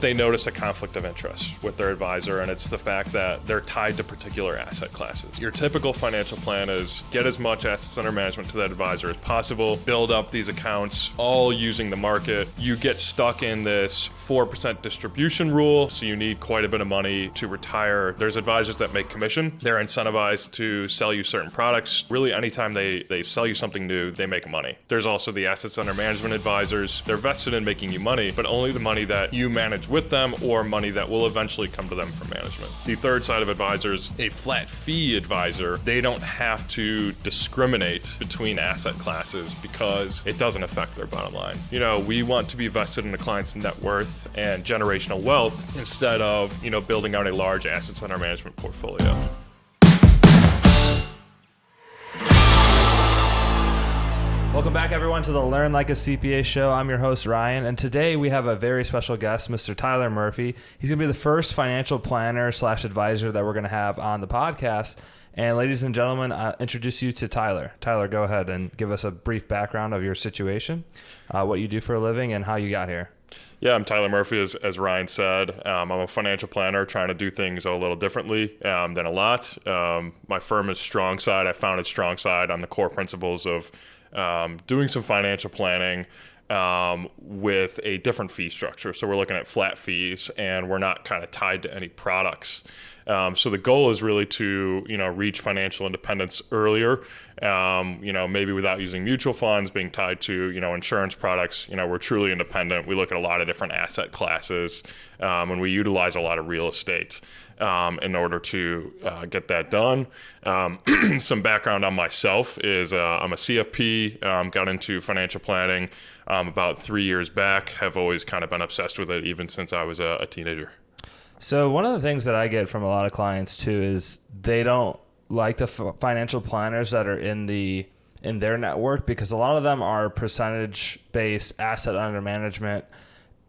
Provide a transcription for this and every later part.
they notice a conflict of interest with their advisor, and it's the fact that they're tied to particular asset classes. Your typical financial plan is get as much assets under management to that advisor as possible, build up these accounts, all using the market. You get stuck in this 4% distribution rule, so you need quite a bit of money to retire. There's advisors that make commission. They're incentivized to sell you certain products. Really, anytime they sell you something new, they make money. There's also the assets under management advisors. They're vested in making you money, but only the money that you manage with them or money that will eventually come to them from management. The third side of advisors, a flat fee advisor, they don't have to discriminate between asset classes because it doesn't affect their bottom line. We want to be vested in the client's net worth and generational wealth instead of, building out a large assets under management portfolio. Welcome back, everyone, to the Learn Like a CPA show. I'm your host, Ryan, and today we have a very special guest, Mr. Tyler Murphy. He's going to be the first financial planner / advisor that we're going to have on the podcast. And ladies and gentlemen, I'll introduce you to Tyler. Tyler, go ahead and give us a brief background of your situation, what you do for a living, and how you got here. Yeah, I'm Tyler Murphy, as Ryan said. I'm a financial planner trying to do things a little differently than a lot. My firm is Strong Side. I founded Strong Side on the core principles of doing some financial planning with a different fee structure. So we're looking at flat fees, and we're not kind of tied to any products. So the goal is really to, reach financial independence earlier, maybe without using mutual funds, being tied to, insurance products. We're truly independent. We look at a lot of different asset classes, and we utilize a lot of real estate in order to get that done. Some background on myself is I'm a CFP, got into financial planning about 3 years back, have always kind of been obsessed with it even since I was a teenager. So one of the things that I get from a lot of clients too is they don't like the financial planners that are in their network because a lot of them are percentage-based asset under management.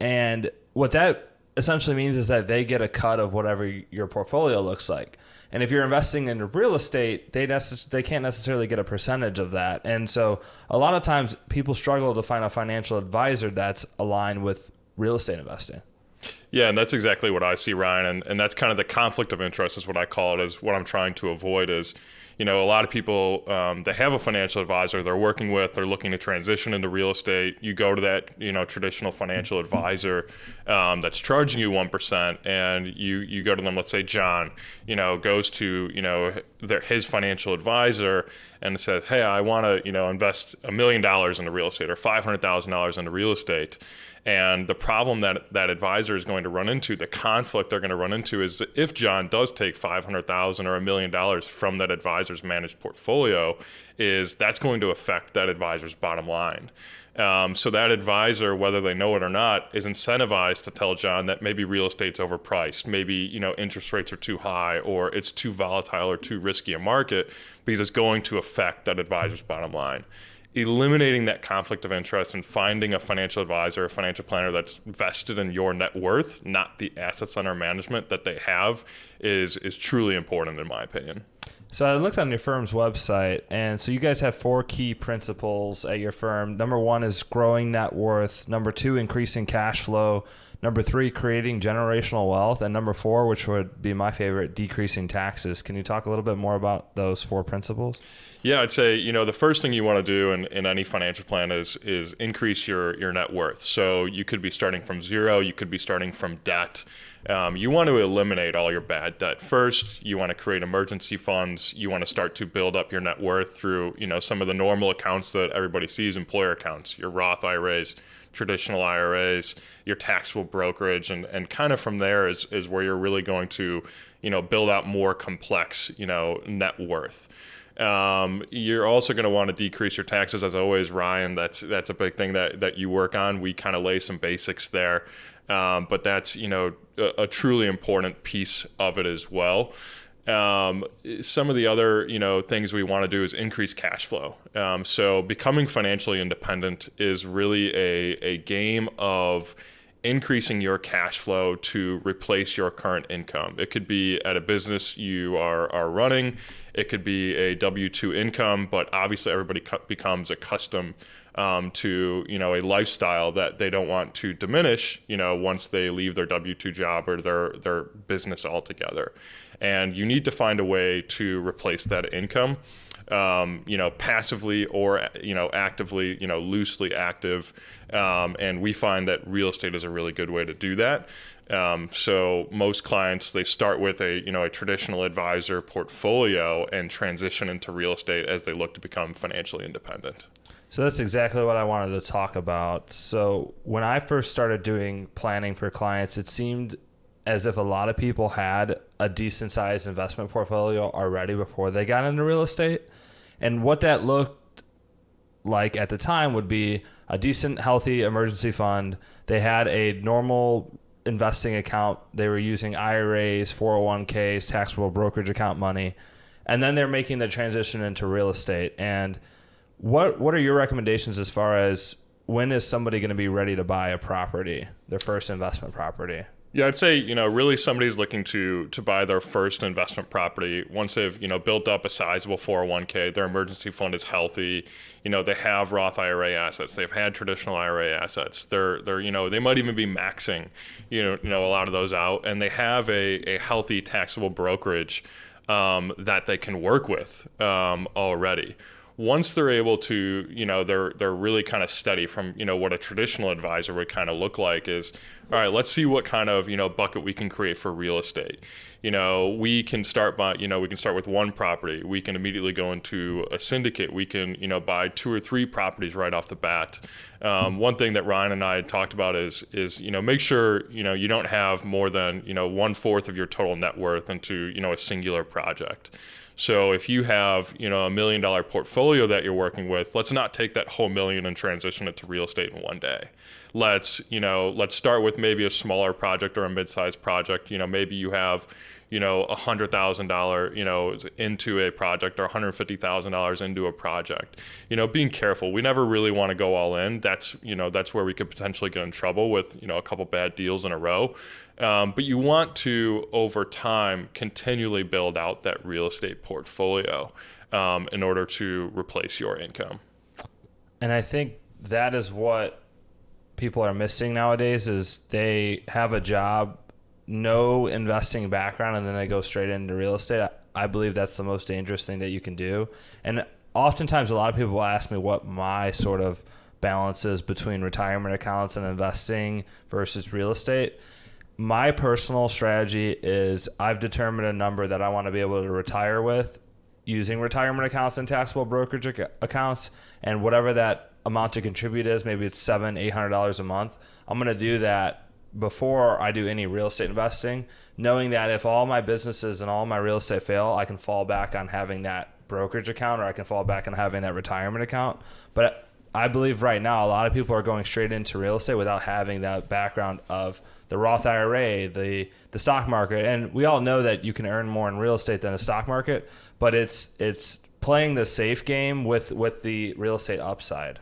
And what that essentially means is that they get a cut of whatever your portfolio looks like. And if you're investing in real estate, they can't necessarily get a percentage of that. And so a lot of times people struggle to find a financial advisor that's aligned with real estate investing. Yeah, and that's exactly what I see, Ryan. And that's kind of the conflict of interest is what I call it, is what I'm trying to avoid is, a lot of people, they have a financial advisor they're working with, they're looking to transition into real estate. You go to that, traditional financial advisor that's charging you 1%, and you go to them, let's say John, goes to, his financial advisor and says, hey, I want to, invest $1 million into real estate or $500,000 into real estate. And the problem that advisor is going to run into, the conflict they're going to run into is that if John does take $500,000 or $1 million from that advisor's managed portfolio, is that's going to affect that advisor's bottom line. So that advisor, whether they know it or not, is incentivized to tell John that maybe real estate's overpriced, maybe, interest rates are too high, or it's too volatile or too risky a market, because it's going to affect that advisor's bottom line. Eliminating that conflict of interest and finding a financial advisor, a financial planner that's vested in your net worth, not the assets under management that they have, is truly important in my opinion. So I looked on your firm's website, and so you guys have 4 key principles at your firm. Number 1 is growing net worth. Number 2, increasing cash flow. Number 3, creating generational wealth. And number 4, which would be my favorite, decreasing taxes. Can you talk a little bit more about those 4 principles? Yeah, I'd say, the first thing you want to do in any financial plan is increase your net worth. So you could be starting from zero, you could be starting from debt. You want to eliminate all your bad debt first. You want to create emergency funds. You want to start to build up your net worth through, some of the normal accounts that everybody sees, employer accounts, your Roth IRAs, traditional IRAs, your taxable brokerage, and kind of from there is where you're really going to, build out more complex, net worth. You're also going to want to decrease your taxes, as always, Ryan. That's a big thing that you work on. We kind of lay some basics there, but that's a truly important piece of it as well. Some of the other things we want to do is increase cash flow. So becoming financially independent is really a game of increasing your cash flow to replace your current income. It could be at a business you are running. It could be a W-2 income, but obviously everybody becomes accustomed to, a lifestyle that they don't want to diminish, once they leave their W-2 job or their business altogether. And you need to find a way to replace that income, passively or, actively, loosely active. And we find that real estate is a really good way to do that. So most clients, they start with a traditional advisor portfolio and transition into real estate as they look to become financially independent. So that's exactly what I wanted to talk about. So when I first started doing planning for clients, it seemed as if a lot of people had a decent sized investment portfolio already before they got into real estate. And what that looked like at the time would be a decent, healthy emergency fund. They had a normal investing account. They were using IRAs, 401ks, taxable brokerage account money. And then they're making the transition into real estate. And what are your recommendations as far as when is somebody going to be ready to buy a property, their first investment property? Yeah, I'd say, really somebody's looking to buy their first investment property once they've, built up a sizable 401k, their emergency fund is healthy, they have Roth IRA assets, they've had traditional IRA assets, they're they might even be maxing, a lot of those out, and they have a healthy taxable brokerage that they can work with already. Once they're able to, they're really kind of steady from, what a traditional advisor would kind of look like is, all right, let's see what kind of, bucket we can create for real estate. We can start with one property. We can immediately go into a syndicate. We can, buy 2 or 3 properties right off the bat. One thing that Ryan and I had talked about is, make sure, you don't have more than, 1/4 of your total net worth into, a singular project. So if you have, a $1 million portfolio that you're working with, let's not take that whole $1 million and transition it to real estate in one day. Let's start with maybe a smaller project or a mid-sized project. Maybe you have, $100,000, into a project or $150,000 into a project. Being careful. We never really want to go all in. That's where we could potentially get in trouble with, a couple bad deals in a row. But you want to, over time, continually build out that real estate portfolio in order to replace your income. And I think that is what people are missing nowadays is they have a job, no investing background, and then they go straight into real estate. I believe that's the most dangerous thing that you can do. And oftentimes a lot of people will ask me what my sort of balance is between retirement accounts and investing versus real estate. My personal strategy is I've determined a number that I want to be able to retire with using retirement accounts and taxable brokerage accounts, and whatever that amount to contribute is, maybe it's $700-800 a month. I'm going to do that before I do any real estate investing, knowing that if all my businesses and all my real estate fail, I can fall back on having that brokerage account, or I can fall back on having that retirement account. But I believe right now a lot of people are going straight into real estate without having that background of the Roth IRA, the stock market. And we all know that you can earn more in real estate than the stock market, but it's playing the safe game with the real estate upside.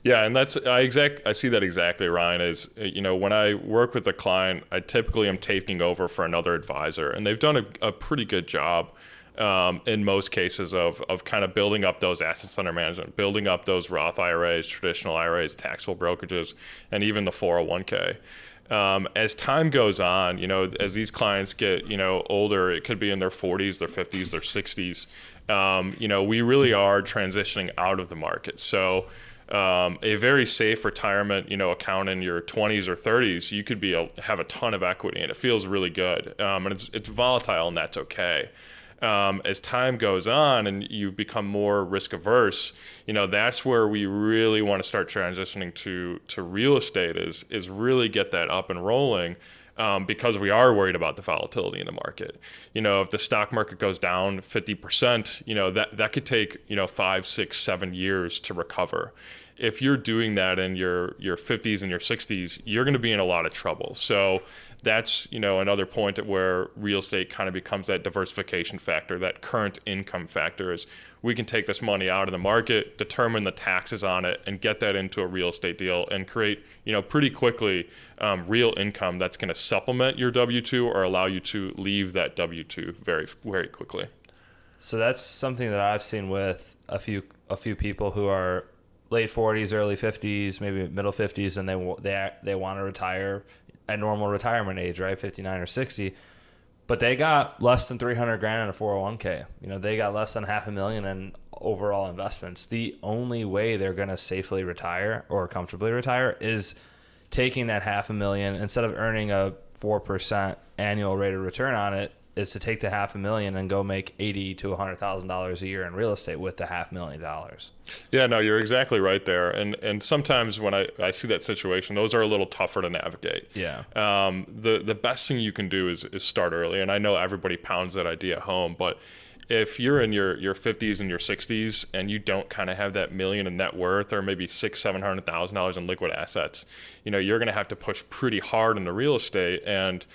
Yeah, and I see that exactly, Ryan, is, when I work with a client, I typically am taking over for another advisor, and they've done a pretty good job in most cases of kind of building up those assets under management, building up those Roth IRAs, traditional IRAs, taxable brokerages, and even the 401k. As time goes on, as these clients get, older, it could be in their 40s, their 50s, their 60s, we really are transitioning out of the market. So a very safe retirement, account in your 20s or 30s, you could have a ton of equity, and it feels really good. And it's volatile, and that's okay. As time goes on and you become more risk averse, that's where we really want to start transitioning to real estate is really get that up and rolling. Because we are worried about the volatility in the market. If the stock market goes down 50%, that could take, 5, 6, 7 years to recover. if you're doing that in your 50s and your 60s, you're going to be in a lot of trouble. So that's, another point at where real estate kind of becomes that diversification factor, that current income factor is we can take this money out of the market, determine the taxes on it, and get that into a real estate deal and create, pretty quickly real income that's going to supplement your W-2 or allow you to leave that W-2 very, very quickly. So that's something that I've seen with a few people who are late 40s, early 50s, maybe middle 50s, and they want to retire at normal retirement age, right, 59 or 60, but they got less than 300 grand in a 401k. They got less than $500,000 in overall investments. The only way they're going to safely retire or comfortably retire is taking that $500,000 instead of earning a 4% annual rate of return on it, is to take the $500,000 and go make $80,000 to $100,000 a year in real estate with the $500,000. Yeah, no, you're exactly right there. And sometimes when I see that situation, those are a little tougher to navigate. Yeah. The best thing you can do is start early. And I know everybody pounds that idea at home, but if you're in your 50s and your 60s and you don't kind of have that million in net worth or maybe $600,000-$700,000 in liquid assets, you're going to have to push pretty hard into real estate, and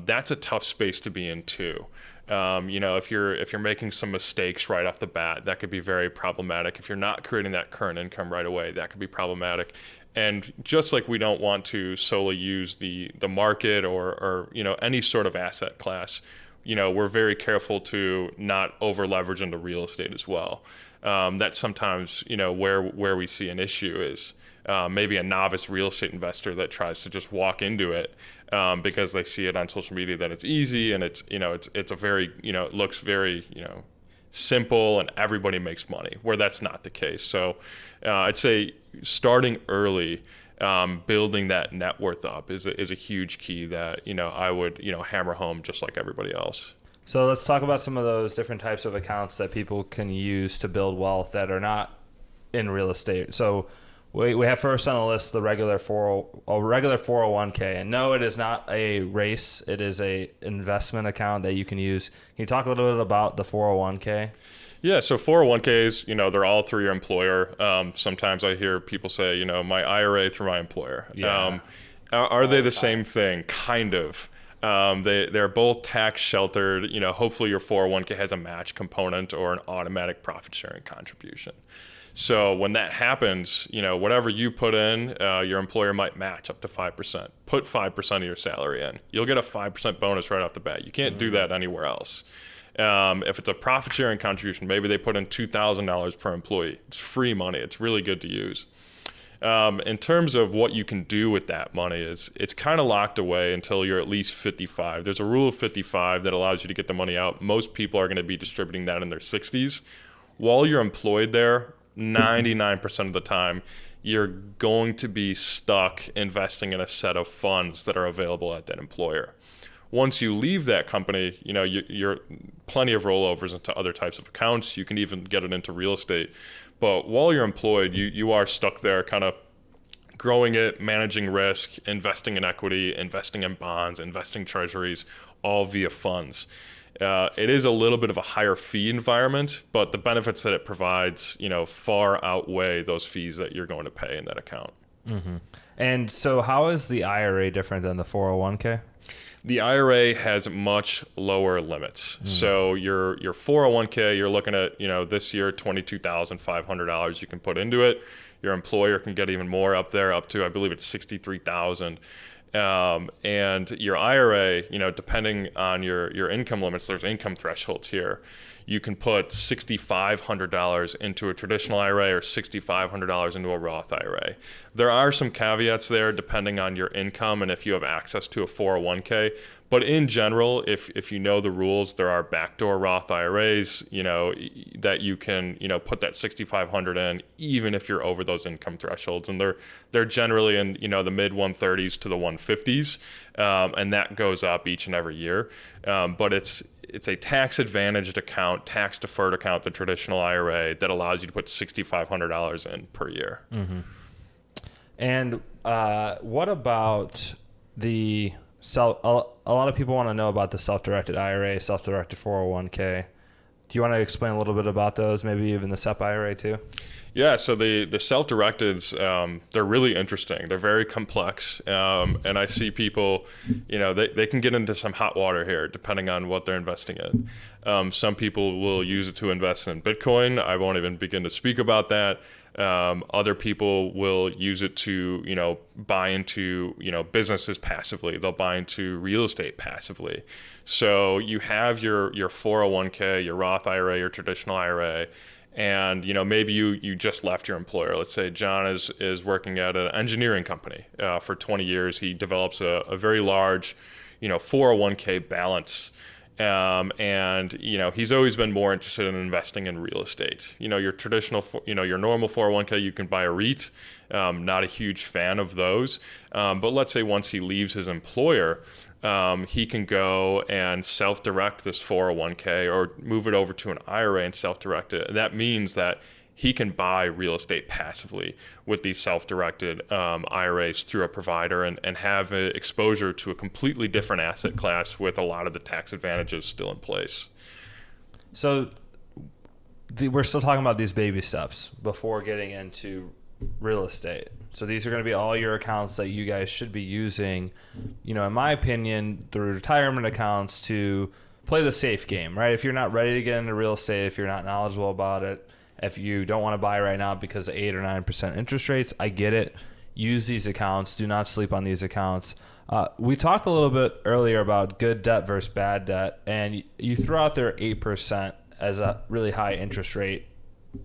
that's a tough space to be in too. If you're making some mistakes right off the bat, that could be very problematic. If you're not creating that current income right away, that could be problematic. And just like we don't want to solely use the market or any sort of asset class, we're very careful to not over leverage into real estate as well. That's sometimes where we see an issue is maybe a novice real estate investor that tries to just walk into it because they see it on social media that it's easy and it's a very it looks very simple and everybody makes money, where that's not the case. So I'd say starting early, building that net worth up is a huge key that I would hammer home just like everybody else. So let's talk about some of those different types of accounts that people can use to build wealth that are not in real estate. So we have first on the list the regular 401k, and no, it is not a race. It is a investment account that you can use. Can you talk a little bit about the 401k? Yeah, so 401ks, they're all through your employer. Sometimes I hear people say, my IRA through my employer. Yeah. Are they the same thing? Kind of. They're both tax sheltered. Hopefully your 401k has a match component or an automatic profit sharing contribution. So when that happens, whatever you put in, your employer might match up to 5%. Put 5% of your salary in. You'll get a 5% bonus right off the bat. You can't do that anywhere else. If it's a profit sharing contribution, maybe they put in $2,000 per employee. It's free money. It's really good to use. In terms of what you can do with that money, it's kind of locked away until you're at least 55. There's a rule of 55 that allows you to get the money out. Most people are going to be distributing that in their 60s. While you're employed there, 99% of the time, you're going to be stuck investing in a set of funds that are available at that employer. Once you leave that company, you're plenty of rollovers into other types of accounts. You can even get it into real estate. But while you're employed, you are stuck there kind of growing it, managing risk, investing in equity, investing in bonds, investing treasuries, all via funds. It is a little bit of a higher fee environment, but the benefits that it provides, far outweigh those fees that you're going to pay in that account. Mm-hmm. And so how is the IRA different than the 401k? The IRA has much lower limits. So your 401k, you're looking at, this year, $22,500 you can put into it. Your employer can get even more up there, up to, I believe it's $63,000. And your IRA, depending on your income limits, there's income thresholds here. You can put $6,500 into a traditional IRA or $6,500 into a Roth IRA. There are some caveats there depending on your income and if you have access to a 401k. But in general, if you know the rules, there are backdoor Roth IRAs, that you can, put that $6,500 in even if you're over those income thresholds. And they're generally in, the mid 130s to the 150s. And that goes up each and every year. But it's a tax-advantaged account, tax-deferred account, the traditional IRA, that allows you to put $6,500 in per year. Mm-hmm. And what about the a lot of people want to know about the self-directed IRA, self-directed 401k. Do you want to explain a little bit about those, maybe even the SEP IRA too? Yeah, so the self-directeds, they're really interesting. They're very complex, and I see people, they can get into some hot water here depending on what they're investing in. Some people will use it to invest in Bitcoin. I won't even begin to speak about that. Other people will use it to, buy into, businesses passively. They'll buy into real estate passively. So you have your 401k, your Roth IRA, your traditional IRA. And maybe you just left your employer. Let's say John is working at an engineering company for 20 years. He develops a very large 401k balance, and he's always been more interested in investing in real estate. Your traditional your normal 401k, you can buy a REIT. Not a huge fan of those, but let's say once he leaves his employer, he can go and self-direct this 401k or move it over to an IRA and self-direct it. And that means that he can buy real estate passively with these self-directed IRAs through a provider and have exposure to a completely different asset class with a lot of the tax advantages still in place. So we're still talking about these baby steps before getting into real estate. So these are going to be all your accounts that you guys should be using, in my opinion, the retirement accounts to play the safe game, right? If you're not ready to get into real estate, if you're not knowledgeable about it, if you don't want to buy right now because of 8 or 9% interest rates, I get it. Use these accounts. Do not sleep on these accounts. We talked a little bit earlier about good debt versus bad debt, and you throw out there 8% as a really high interest rate.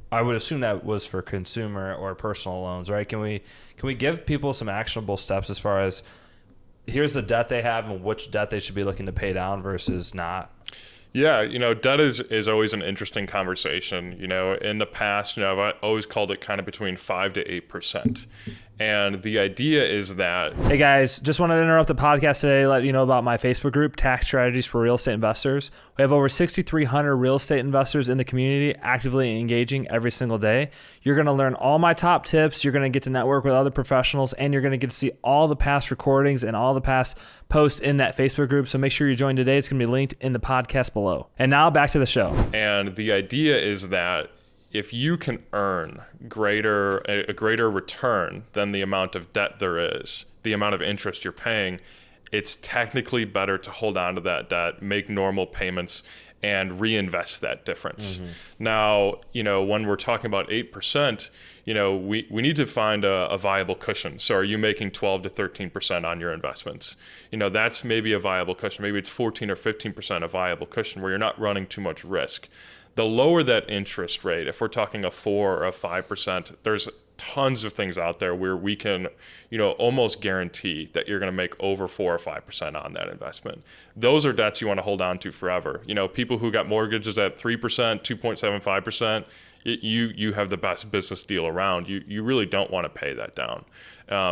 I would assume that was for consumer or personal loans, right? Can we give people some actionable steps as far as here's the debt they have and which debt they should be looking to pay down versus not? Yeah, debt is always an interesting conversation. In the past, I've always called it kind of between 5 to 8%. And the idea is that... Hey guys, just wanted to interrupt the podcast today to let you know about my Facebook group, Tax Strategies for Real Estate Investors. We have over 6,300 real estate investors in the community actively engaging every single day. You're going to learn all my top tips. You're going to get to network with other professionals, and you're going to get to see all the past recordings and all the past posts in that Facebook group. So make sure you join today. It's going to be linked in the podcast below. And now back to the show. And the idea is that if you can earn a greater return than the amount of debt there is, the amount of interest you're paying, it's technically better to hold on to that debt, make normal payments, and reinvest that difference. Mm-hmm. Now, when we're talking about 8%, we need to find a viable cushion. So are you making 12 to 13% on your investments? That's maybe a viable cushion. Maybe it's 14 or 15% a viable cushion where you're not running too much risk. The lower that interest rate, if we're talking a 4 or a 5%, there's tons of things out there where we can, almost guarantee that you're going to make over 4 or 5% on that investment. Those are debts you want to hold on to forever. People who got mortgages at 3%, 2.75%, you have the best business deal around. You really don't want to pay that down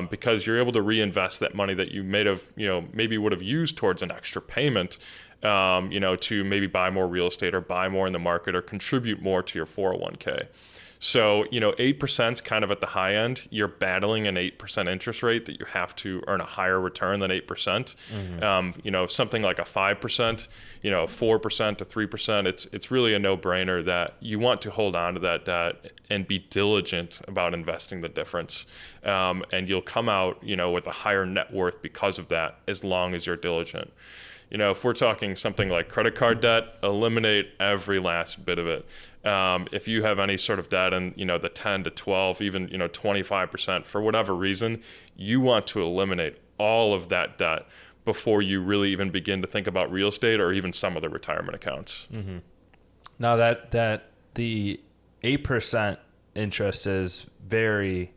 because you're able to reinvest that money that you maybe would have used towards an extra payment, to maybe buy more real estate or buy more in the market or contribute more to your 401k. So, 8% is kind of at the high end. You're battling an 8% interest rate that you have to earn a higher return than 8%. Mm-hmm. Something like a 5%, 4% to 3%, it's really a no-brainer that you want to hold on to that debt and be diligent about investing the difference. And you'll come out, with a higher net worth because of that, as long as you're diligent. If we're talking something like credit card debt, eliminate every last bit of it. If you have any sort of debt in, the 10 to 12, even, 25%, for whatever reason, you want to eliminate all of that debt before you really even begin to think about real estate or even some of the retirement accounts. Mm-hmm. Now that the 8% interest is very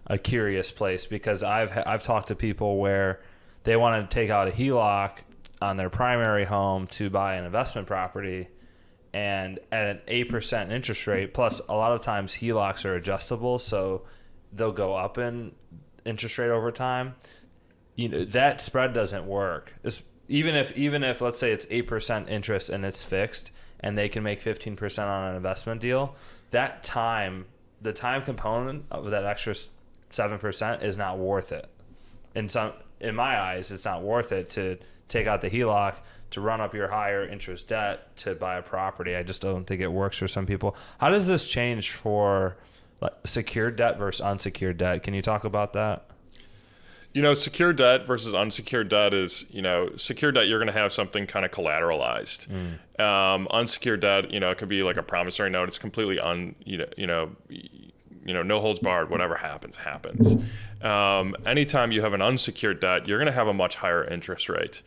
a curious place, because I've talked to people where they want to take out a HELOC on their primary home to buy an investment property, and at an 8% interest rate, plus a lot of times HELOCs are adjustable, so they'll go up in interest rate over time. That spread doesn't work. Even if let's say it's 8% interest and it's fixed and they can make 15% on an investment deal, the time component of that extra 7% is not worth it in my eyes, it's not worth it to take out the HELOC to run up your higher interest debt to buy a property. I just don't think it works for some people. How does this change for like secured debt versus unsecured debt? Can you talk about that? Secured debt versus unsecured debt is, secured debt, you're going to have something kind of collateralized. Unsecured debt, it could be like a promissory note. It's completely no holds barred. Whatever happens. Anytime you have an unsecured debt, you're going to have a much higher interest rate,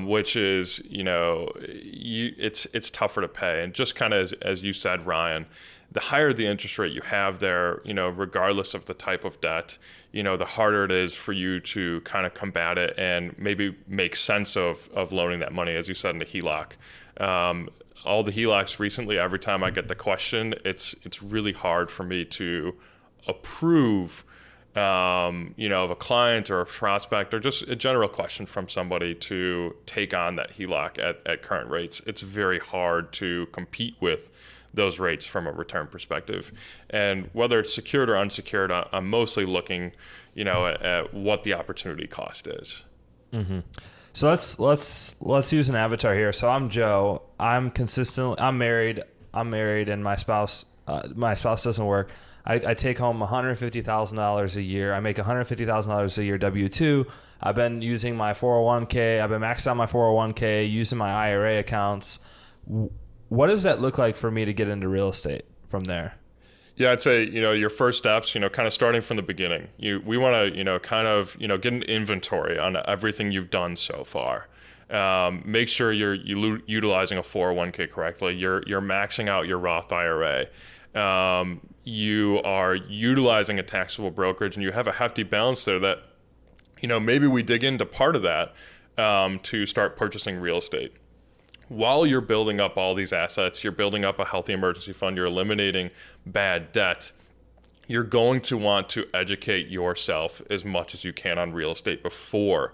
which is, it's tougher to pay. And just kind of as you said, Ryan, the higher the interest rate you have there, regardless of the type of debt, the harder it is for you to kind of combat it and maybe make sense of loaning that money, as you said, in the HELOC. All the HELOCs recently, every time I get the question, it's really hard for me to approve, of a client or a prospect or just a general question from somebody to take on that HELOC at current rates. It's very hard to compete with those rates from a return perspective. And whether it's secured or unsecured, I'm mostly looking, at what the opportunity cost is. Mm-hmm. So let's use an avatar here. So I'm Joe. I'm married, and my spouse doesn't work. I take home $150,000 a year. I make $150,000 a year W-2. I've been using my 401k. I've been maxed out my 401k, using my IRA accounts. What does that look like for me to get into real estate from there? Yeah, I'd say, your first steps, kind of starting from the beginning. We want to, get an inventory on everything you've done so far. Make sure you're utilizing a 401k correctly. You're maxing out your Roth IRA. You are utilizing a taxable brokerage, and you have a hefty balance there that, maybe we dig into part of that to start purchasing real estate. While you're building up all these assets, you're building up a healthy emergency fund, you're eliminating bad debt, you're going to want to educate yourself as much as you can on real estate before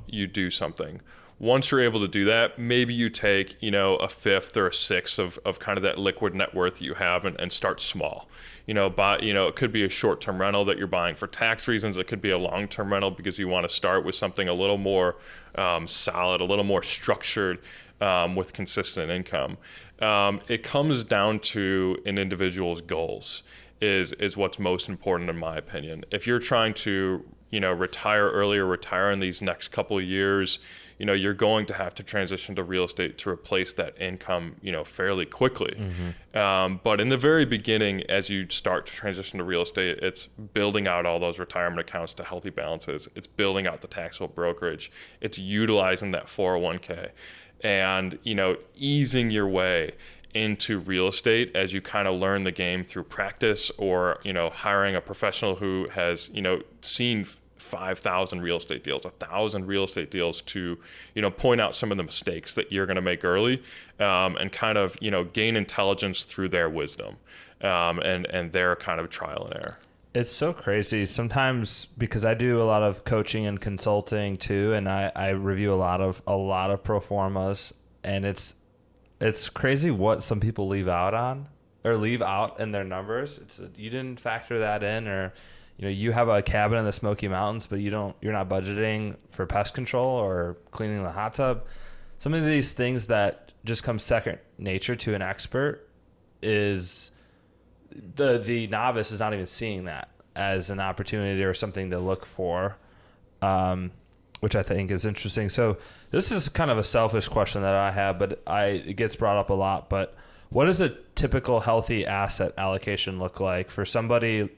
you do something. Once you're able to do that, maybe you take, a fifth or a sixth of kind of that liquid net worth that you have and start small. It could be a short-term rental that you're buying for tax reasons. It could be a long-term rental because you want to start with something a little more solid, a little more structured, with consistent income. It comes down to an individual's goals is what's most important in my opinion. If you're trying to, retire earlier, retire in these next couple of years, you're going to have to transition to real estate to replace that income, fairly quickly. Mm-hmm. But in the very beginning, as you start to transition to real estate, it's building out all those retirement accounts to healthy balances. It's building out the taxable brokerage. It's utilizing that 401k and, easing your way into real estate as you kind of learn the game through practice or, hiring a professional who has, seen 5,000 real estate deals, 1,000 real estate deals to, point out some of the mistakes that you're going to make early, and kind of, gain intelligence through their wisdom, and their kind of trial and error. It's so crazy sometimes because I do a lot of coaching and consulting too, and I review a lot of pro formas, and it's crazy what some people leave out in their numbers. You didn't factor that in, or you have a cabin in the Smoky Mountains, but you're not budgeting for pest control or cleaning the hot tub. Some of these things that just come second nature to an expert is the novice is not even seeing that as an opportunity or something to look for, which I think is interesting. So this is kind of a selfish question that I have, but it gets brought up a lot. But what does a typical healthy asset allocation look like for somebody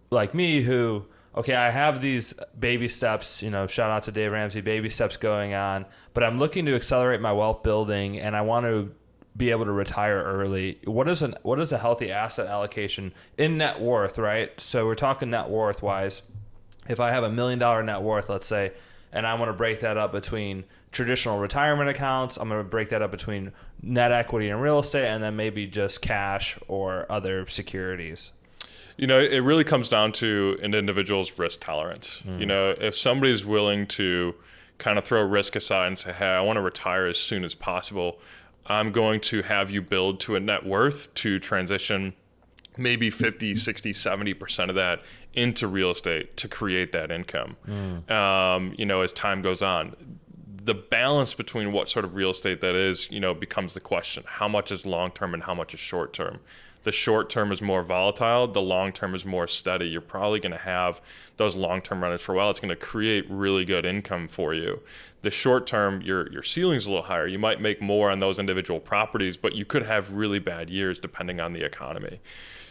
like me who, okay, I have these baby steps, shout out to Dave Ramsey, baby steps going on, but I'm looking to accelerate my wealth building and I want to be able to retire early. What is a healthy asset allocation in net worth, right? So we're talking net worth wise. If I have $1 million net worth, let's say, and I want to break that up between traditional retirement accounts, I'm going to break that up between net equity and real estate, and then maybe just cash or other securities. It really comes down to an individual's risk tolerance. If somebody's willing to kind of throw risk aside and say, hey, I want to retire as soon as possible, I'm going to have you build to a net worth to transition maybe 50, 60, 70% of that into real estate to create that income. As time goes on, the balance between what sort of real estate that is, becomes the question. How much is long-term and how much is short-term? The short-term is more volatile. The long-term is more steady. You're probably going to have those long-term renters for a while. It's going to create really good income for you. The short-term, your ceiling's a little higher. You might make more on those individual properties, but you could have really bad years depending on the economy.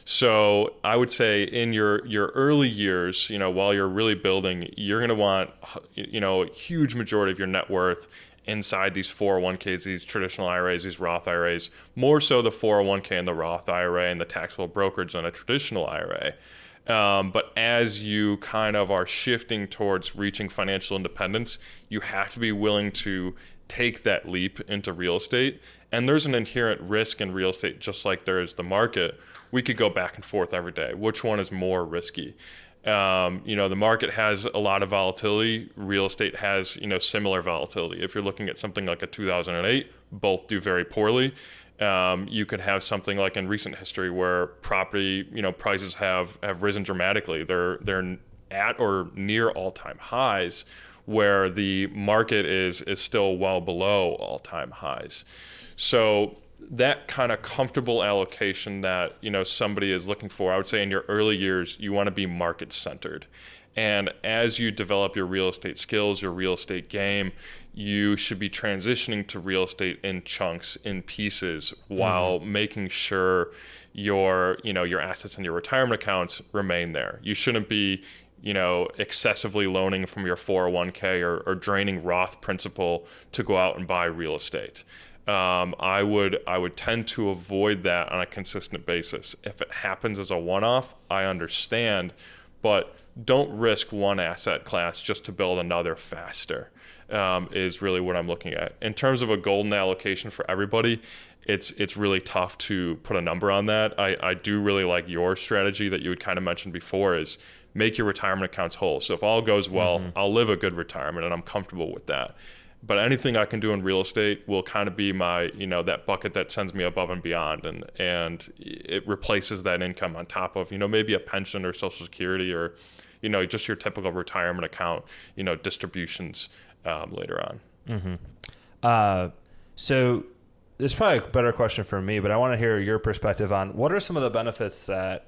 So I would say in your early years, while you're really building, you're going to want, a huge majority of your net worth inside these 401ks, these traditional IRAs, these Roth IRAs, more so the 401k and the Roth IRA and the taxable brokerage than a traditional IRA. But as you kind of are shifting towards reaching financial independence, you have to be willing to take that leap into real estate. And there's an inherent risk in real estate, just like there is the market. We could go back and forth every day. Which one is more risky? The market has a lot of volatility. Real estate has, similar volatility. If you're looking at something like a 2008, both do very poorly. You could have something like in recent history where property, prices have risen dramatically. They're at or near all-time highs, where the market is still well below all-time highs. So that kind of comfortable allocation that somebody is looking for, I would say in your early years, you want to be market centered. And as you develop your real estate skills, your real estate game, you should be transitioning to real estate in chunks, in pieces, while making sure your assets and your retirement accounts remain there. You shouldn't be excessively loaning from your 401k or draining Roth principal to go out and buy real estate. I would tend to avoid that on a consistent basis. If it happens as a one-off, I understand, but don't risk one asset class just to build another faster, is really what I'm looking at. In terms of a golden allocation for everybody, it's really tough to put a number on that. I do really like your strategy that you had kind of mentioned before, is make your retirement accounts whole. So if all goes well, I'll live a good retirement and I'm comfortable with that. But anything I can do in real estate will kind of be my, that bucket that sends me above and beyond, and it replaces that income on top of, maybe a pension or Social Security or, just your typical retirement account, distributions later on. So this is probably a better question for me, but I want to hear your perspective on what are some of the benefits that,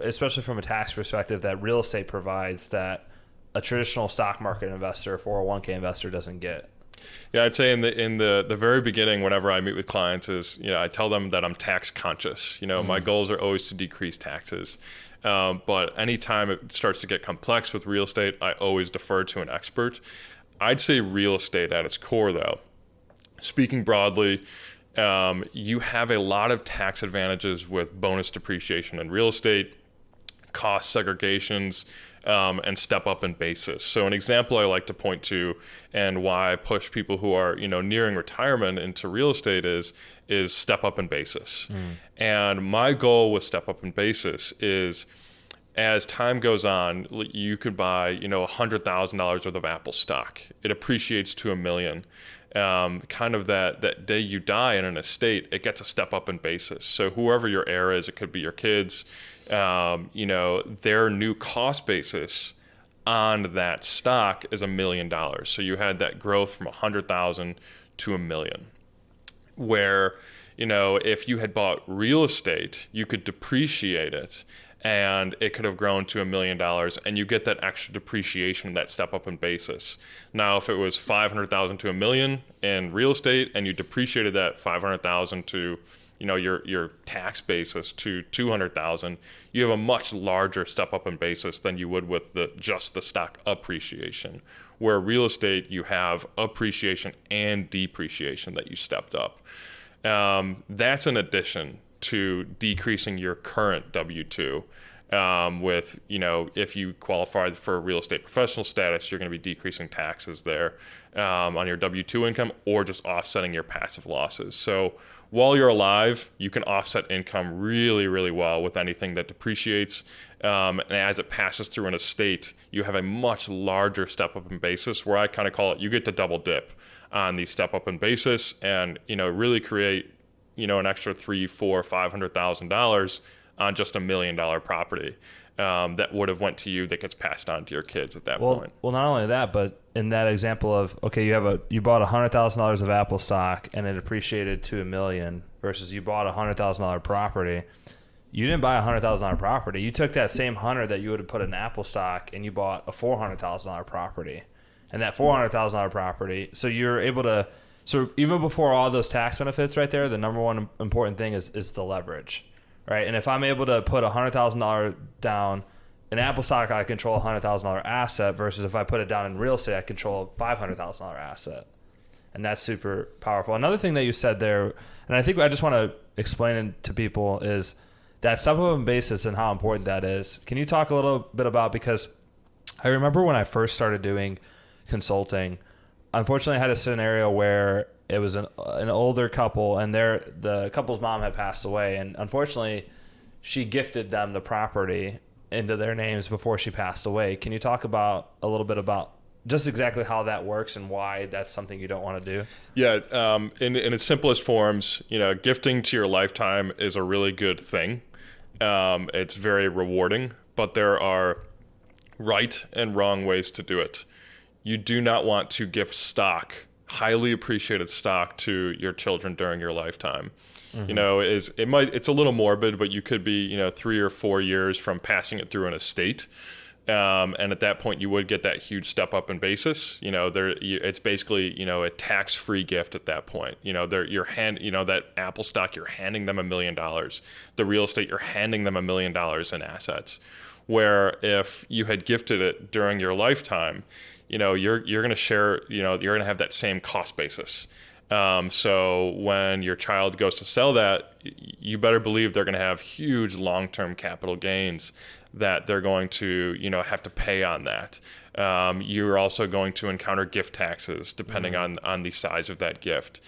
especially from a tax perspective, that real estate provides that a traditional stock market investor, 401k investor doesn't get. Yeah, I'd say in the very beginning, whenever I meet with clients, is I tell them that I'm tax conscious. My goals are always to decrease taxes. But anytime it starts to get complex with real estate, I always defer to an expert. I'd say real estate at its core, though, speaking broadly, you have a lot of tax advantages with bonus depreciation in real estate, cost segregations, and step up in basis. So an example I like to point to, and why I push people who are nearing retirement into real estate, is step up in basis. And my goal with step up in basis is, as time goes on, you could buy $100,000 worth of Apple stock. It appreciates to $1 million. Kind of that day you die in an estate, it gets a step up in basis. So whoever your heir is, it could be your kids, their new cost basis on that stock is $1 million. So you had that growth from 100,000 to $1 million. Where, if you had bought real estate, you could depreciate it and it could have grown to $1 million, and you get that extra depreciation, that step up in basis. Now, if it was 500,000 to $1 million in real estate, and you depreciated that 500,000 to your tax basis to 200,000, you have a much larger step up in basis than you would with just the stock appreciation. Where real estate, you have appreciation and depreciation that you stepped up. That's in addition to decreasing your current W-2. With, if you qualify for real estate professional status, you're going to be decreasing taxes there on your W-2 income, or just offsetting your passive losses. So while you're alive, you can offset income really, really well with anything that depreciates. And as it passes through an estate, you have a much larger step up in basis, where I kind of call it, you get to double dip on the step up in basis and, really create, an extra $300,000, $400,000, $500,000 on just $1 million property that would have went to you that gets passed on to your kids at that Well, point. well, not only that, but in that example of, okay, you bought $100,000 of Apple stock and it appreciated to $1 million versus you bought a $100,000 property. You didn't buy a $100,000 property. You took that same 100 that you would have put in Apple stock and you bought a $400,000 property. And that $400,000 property, so you're able to, so even before all those tax benefits right there, the number one important thing is the leverage, right? And if I'm able to put $100,000 down in Apple stock, I control a $100,000 asset versus if I put it down in real estate, I control a $500,000 asset. And that's super powerful. Another thing that you said there, and I think I just want to explain it to people, is that supplemental basis and how important that is. Can you talk a little bit about, because I remember when I first started doing consulting, unfortunately I had a scenario where it was an older couple and the couple's mom had passed away, and unfortunately she gifted them the property into their names before she passed away. Can you talk about a little bit about just exactly how that works and why that's something you don't want to do? Yeah, in its simplest forms, gifting to your lifetime is a really good thing. It's very rewarding, but there are right and wrong ways to do it. You do not want to gift stock, highly appreciated stock, to your children during your lifetime. Mm-hmm. It's a little morbid, but you could be 3 or 4 years from passing it through an estate. And at that point, you would get that huge step up in basis. It's basically a tax-free gift at that point. That Apple stock, you're handing them $1 million. The real estate, you're handing them $1 million in assets. Where if you had gifted it during your lifetime, you're going to share. You're going to have that same cost basis. So when your child goes to sell that, you better believe they're going to have huge long-term capital gains that they're going to, have to pay on that. You're also going to encounter gift taxes depending on the size of that gift.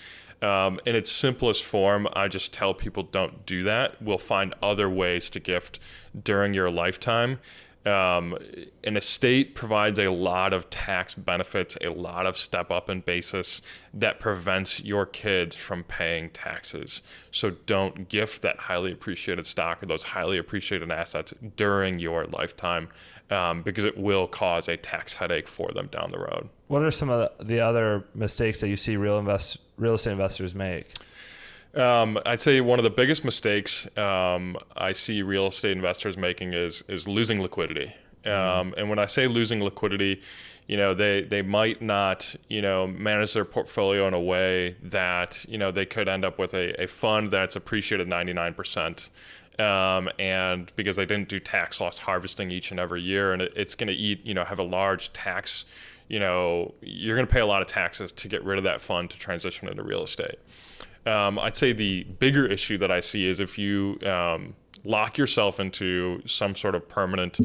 In its simplest form, I just tell people don't do that. We'll find other ways to gift during your lifetime. An estate provides a lot of tax benefits, a lot of step up in basis that prevents your kids from paying taxes. So don't gift that highly appreciated stock or those highly appreciated assets during your lifetime, because it will cause a tax headache for them down the road. What are some of the other mistakes that you see real estate investors make? I'd say one of the biggest mistakes I see real estate investors making is losing liquidity. And when I say losing liquidity, they might not, manage their portfolio in a way that, they could end up with a fund that's appreciated 99%. And because they didn't do tax loss harvesting each and every year, and it's going to have a large tax, you're going to pay a lot of taxes to get rid of that fund to transition into real estate. I'd say the bigger issue that I see is if you lock yourself into some sort of permanent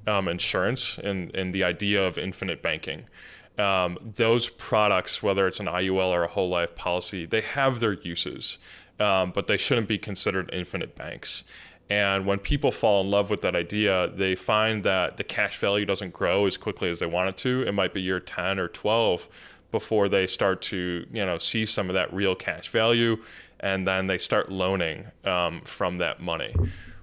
insurance and the idea of infinite banking. Those products, whether it's an IUL or a whole life policy, they have their uses, but they shouldn't be considered infinite banks. And when people fall in love with that idea, they find that the cash value doesn't grow as quickly as they want it to. It might be year 10 or 12 before they start to, see some of that real cash value, and then they start loaning from that money.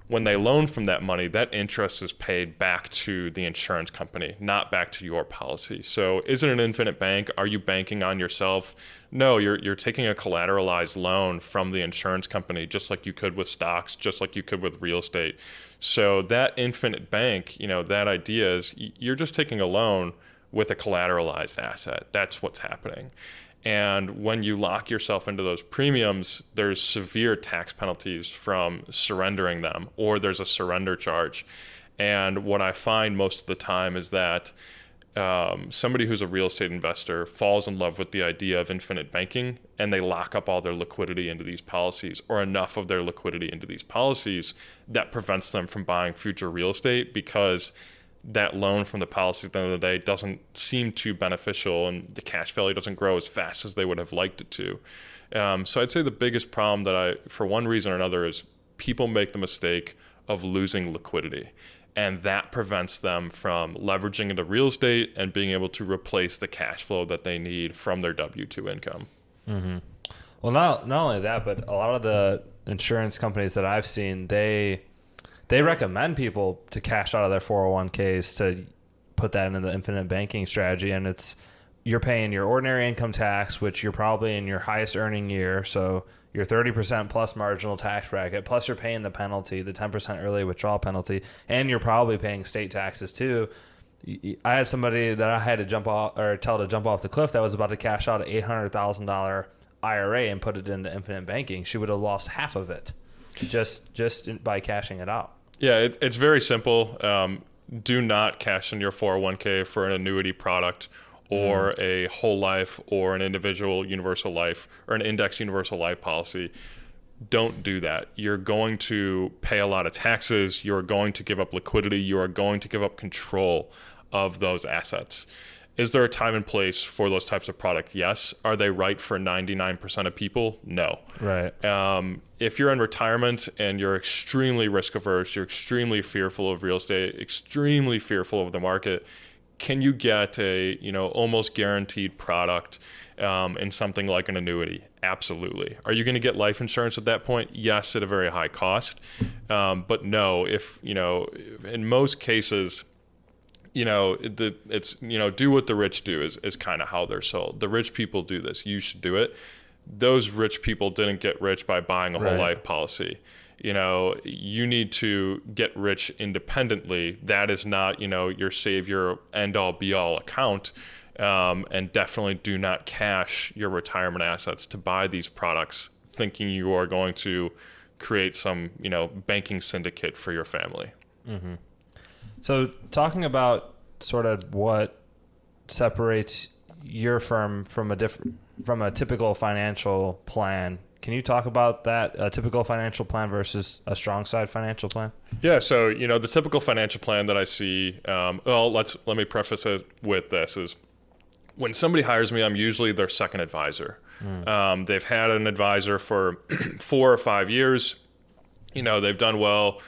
When they loan from that money, that interest is paid back to the insurance company, not back to your policy. So is it an infinite bank? Are you banking on yourself? No, you're taking a collateralized loan from the insurance company, just like you could with stocks, just like you could with real estate. So that infinite bank, that idea is you're just taking a loan with a collateralized asset. That's what's happening. And when you lock yourself into those premiums, there's severe tax penalties from surrendering them, or there's a surrender charge. And what I find most of the time is that somebody who's a real estate investor falls in love with the idea of infinite banking, and they lock up all their liquidity into these policies, or enough of their liquidity into these policies that prevents them from buying future real estate, because that loan from the policy at the end of the day doesn't seem too beneficial, and the cash value doesn't grow as fast as they would have liked it to. So I'd say the biggest problem that for one reason or another, is people make the mistake of losing liquidity, and that prevents them from leveraging into real estate and being able to replace the cash flow that they need from their W-2 income. Mm-hmm. Well, not only that, but a lot of the insurance companies that I've seen, they they recommend people to cash out of their 401ks to put that into the infinite banking strategy. And you're paying your ordinary income tax, which you're probably in your highest earning year. So your 30% plus marginal tax bracket, plus you're paying the penalty, the 10% early withdrawal penalty, and you're probably paying state taxes too. I had somebody that I had to jump off or tell to jump off the cliff that was about to cash out an $800,000 IRA and put it into infinite banking. She would have lost half of it just by cashing it out. Yeah, it's very simple. Do not cash in your 401k for an annuity product or a whole life or an individual universal life or an index universal life policy. Don't do that. You're going to pay a lot of taxes. You're going to give up liquidity. You are going to give up control of those assets. Is there a time and place for those types of products? Yes. Are they right for 99% of people? No. Right. If you're in retirement and you're extremely risk averse, you're extremely fearful of real estate, extremely fearful of the market, can you get a almost guaranteed product in something like an annuity? Absolutely. Are you going to get life insurance at that point? Yes, at a very high cost. But no, in most cases, it's do what the rich do is kind of how they're sold. The rich people do this. You should do it. Those rich people didn't get rich by buying a whole life policy. You need to get rich independently. That is not, your savior end all be all account. And definitely do not cash your retirement assets to buy these products thinking you are going to create some, banking syndicate for your family. Mm-hmm. So talking about sort of what separates your firm from a typical financial plan, can you talk about that, a typical financial plan versus a strong side financial plan? Yeah. So, the typical financial plan that I see, let me preface it with this is when somebody hires me, I'm usually their second advisor. They've had an advisor for 4 or 5 years. They've done well.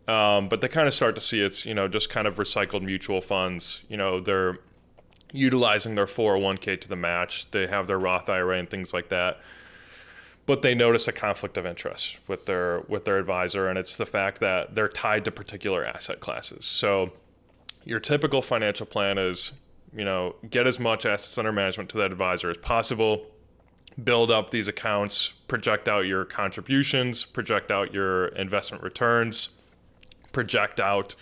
But they kind of start to see it's, just kind of recycled mutual funds. They're utilizing their 401k to the match. They have their Roth IRA and things like that. But they notice a conflict of interest with their advisor, and it's the fact that they're tied to particular asset classes. So your typical financial plan is, get as much assets under management to that advisor as possible, build up these accounts, project out your contributions, project out your investment returns, project out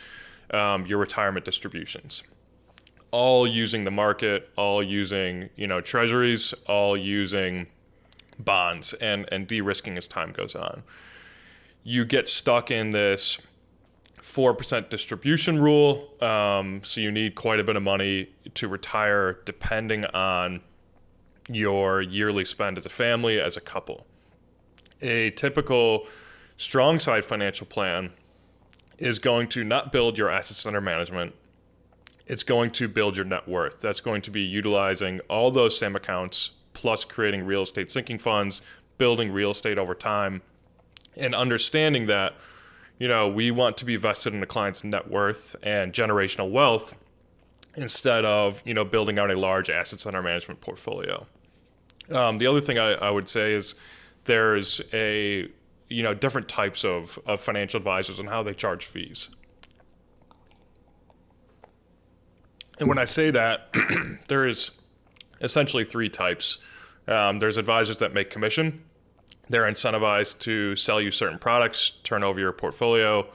your retirement distributions, all using the market, all using, treasuries, all using bonds and de-risking as time goes on. You get stuck in this 4% distribution rule. So you need quite a bit of money to retire depending on your yearly spend as a family, as a couple. A typical strong side financial plan is going to not build your assets under management. It's going to build your net worth. That's going to be utilizing all those same accounts, plus creating real estate sinking funds, building real estate over time, and understanding that, we want to be vested in the client's net worth and generational wealth instead of, building out a large assets under management portfolio. The other thing I would say is there's different types of financial advisors and how they charge fees. And when I say that, there is essentially 3 types. There's advisors that make commission. They're incentivized to sell you certain products, turn over your portfolio,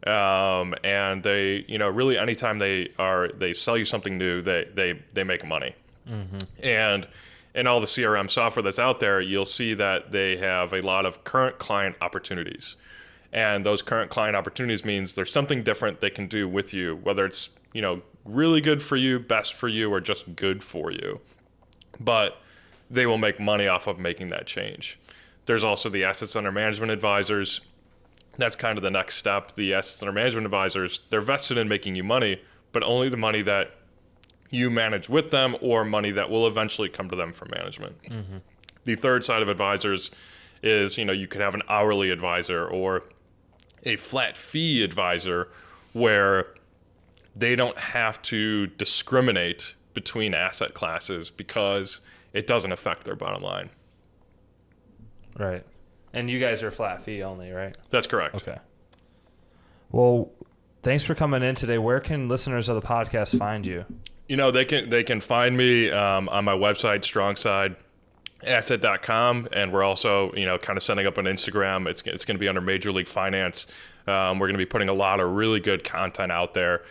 and they, really anytime they sell you something new, they make money. Mm-hmm. And in all the CRM software that's out there, you'll see that they have a lot of current client opportunities. And those current client opportunities means there's something different they can do with you, whether it's, really good for you, best for you, or just good for you. But they will make money off of making that change. There's also the assets under management advisors. That's kind of the next step. The assets under management advisors, they're vested in making you money, but only the money that you manage with them or money that will eventually come to them from management. Mm-hmm. The third side of advisors is, you could have an hourly advisor or a flat fee advisor where they don't have to discriminate between asset classes because it doesn't affect their bottom line. Right. And you guys are flat fee only, right? That's correct. Okay. Well, thanks for coming in today. Where can listeners of the podcast find you? They can find me on my website, strongsideasset.com, and we're also kind of setting up an Instagram. It's going to be under Major League Finance. We're going to be putting a lot of really good content out there,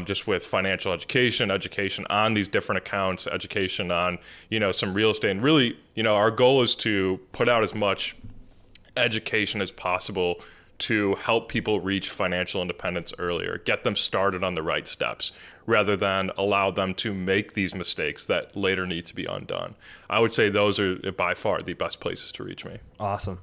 just with financial education on these different accounts, education on some real estate, and really our goal is to put out as much education as possible to help people reach financial independence earlier, get them started on the right steps, rather than allow them to make these mistakes that later need to be undone. I would say those are by far the best places to reach me. Awesome.